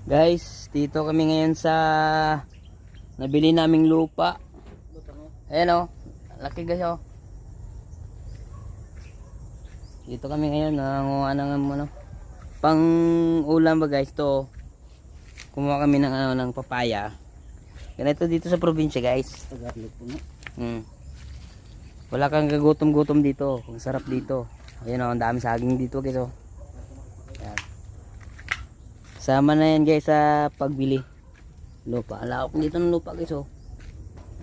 Guys, dito kami ngayon sa nabili naming lupa. Ayan o, laki guys o. Dito kami ngayon, nangunguha ng pang ulam ba guys to. Kumuha kami ng papaya. Ganito dito sa probinsya guys. Wala kang kagutom-gutom dito. Ang sarap dito. Ayan o, ang dami saging dito guys o. Ayan. Sama na yan guys sa pagbili lupa. Lawak dito ng lupa guys oh.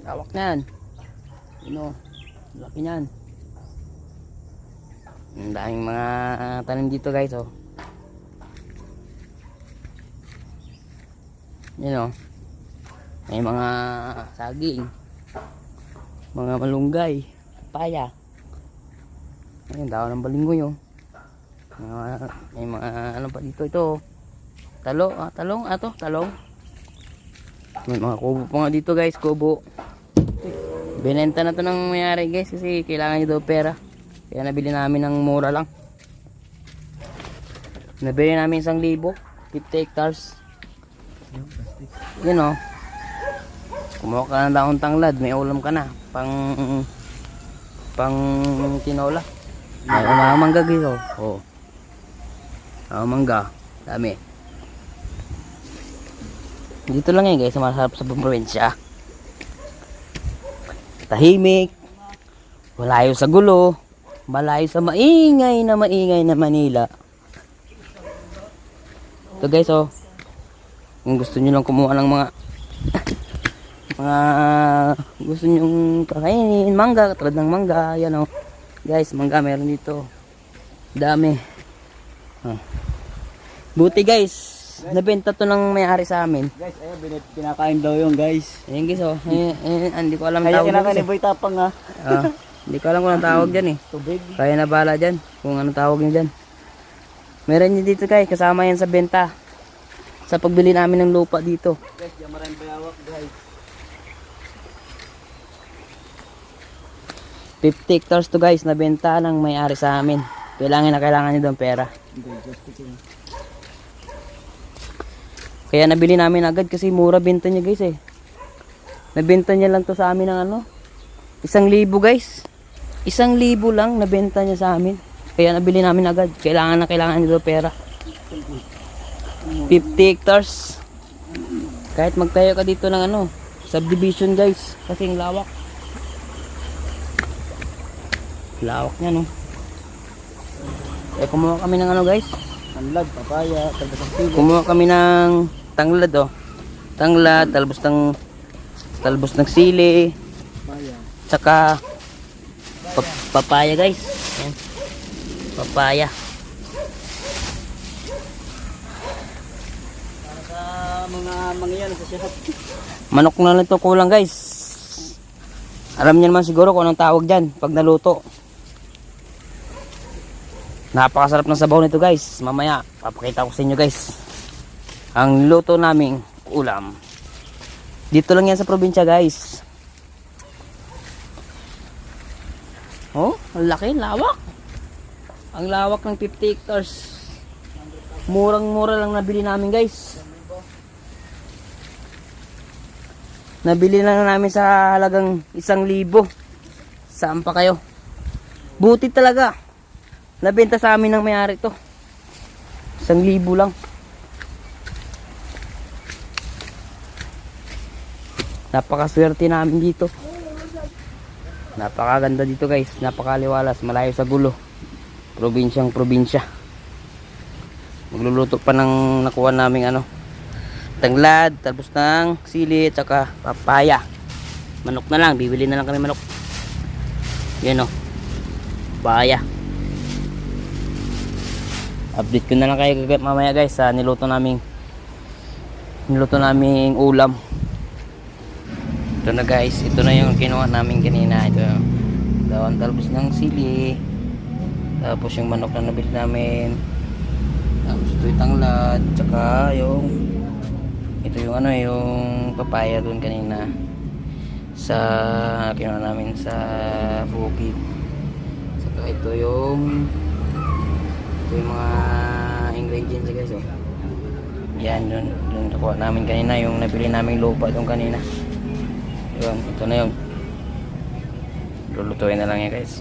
Lawak na yan. Yun oh. Laki yan. Ang daming mga tanim dito guys oh. Yun oh. May mga saging, mga malunggay, papaya. Ayun, daw ng balinggoy oh. May mga ano pa dito ito oh. Talong. May mga kubo pa nga dito guys, kubo. Binenta na to ng mayari guys kasi kailangan niya daw pera. Kaya nabili namin ng mura lang. Nabili namin 1,000, 50 hectares. Yun o. Kumuha ka ng dahon tanglad, may ulam ka na. Pang tinola. May mangga guys o. Mangga. Dami. Dito lang yan guys, masarap sa probinsya. Tahimik, malayo sa gulo, malayo sa maingay na Manila. Ito guys oh. Kung gusto nyo lang kumuha ng mga gusto nyo kakainin, mangga, katulad ng mangga, yan oh. Guys, mangga meron dito. Dami. Buti guys, nabenta to ng may-ari sa amin. Guys, ayun, pinakain daw yung guys. Ayun guys oh. Hindi ko alam Kaya tawag kinakain ni dyan. Boy Tapang ha. Hindi ko alam kung anong tawag dyan eh. Tubig. Kaya na bala dyan kung anong tawag nyo dyan. Meron nyo dito guys, kasama yan sa benta. Sa pagbili namin ng lupa dito. Guys, yung maraming bayawak guys. 50 hectares to guys, na benta ng may-ari sa amin. Kailangan nyo doon pera. Kaya nabili namin agad kasi mura benta niya guys eh. Nabenta niya lang to sa amin ng 1,000 guys. 1,000 lang nabenta niya sa amin. Kaya nabili namin agad. Kailangan niya daw pera. 50 hectares. Kahit magtayo ka dito ng subdivision guys. Kasi ang lawak. Lawak niya no. Eh kumuha kami ng guys. Tanglad, papaya, talbos ng sili. Kumuha kami ng tanglad oh. Tanglad, talbos ng sili. Papaya. Tsaka papaya guys. Ayan. Papaya. Para sa mga mangyan sa shop. Manok na lang ito kulang guys. Alam niyo naman siguro kung anong tawag dyan pag naluto. Napakasarap ng sabaw nito guys. Mamaya papakita ko sa inyo guys ang luto naming ulam. Dito lang yan sa probinsya guys. Oh, ang laki, lawak. Ang lawak ng 50 hectares. Murang-mura lang nabili namin guys. Nabili lang namin sa halagang 1,000. Saan pa kayo? Buti talaga. Nabenta sa amin ng may-ari to. 1,000 lang. Napakaswerte namin dito. Napakaganda dito guys. Napakaliwalas. Malayo sa gulo. Probinsyang probinsya. Magluluto pa ng nakuha naming tanglad, talbos ng sili, tsaka papaya. Manok na lang. Bibili na lang kami manok. Yan o. Papaya. Update ko na lang kayo mamaya guys sa niluto naming ulam. Ito na guys, ito na yung kinuha namin kanina. Ito daon talbos ng sili, tapos yung manok na nabili namin, tapos ito yung tanglad, tsaka yung yung papaya doon kanina sa kinuha namin sa bukid. Saka ito yung mga ingredients guys oh. Yan, yun nakuha namin kanina, yung nabili naming lupa doon kanina. Yun, ito na yun. Lulutuin na lang yan guys.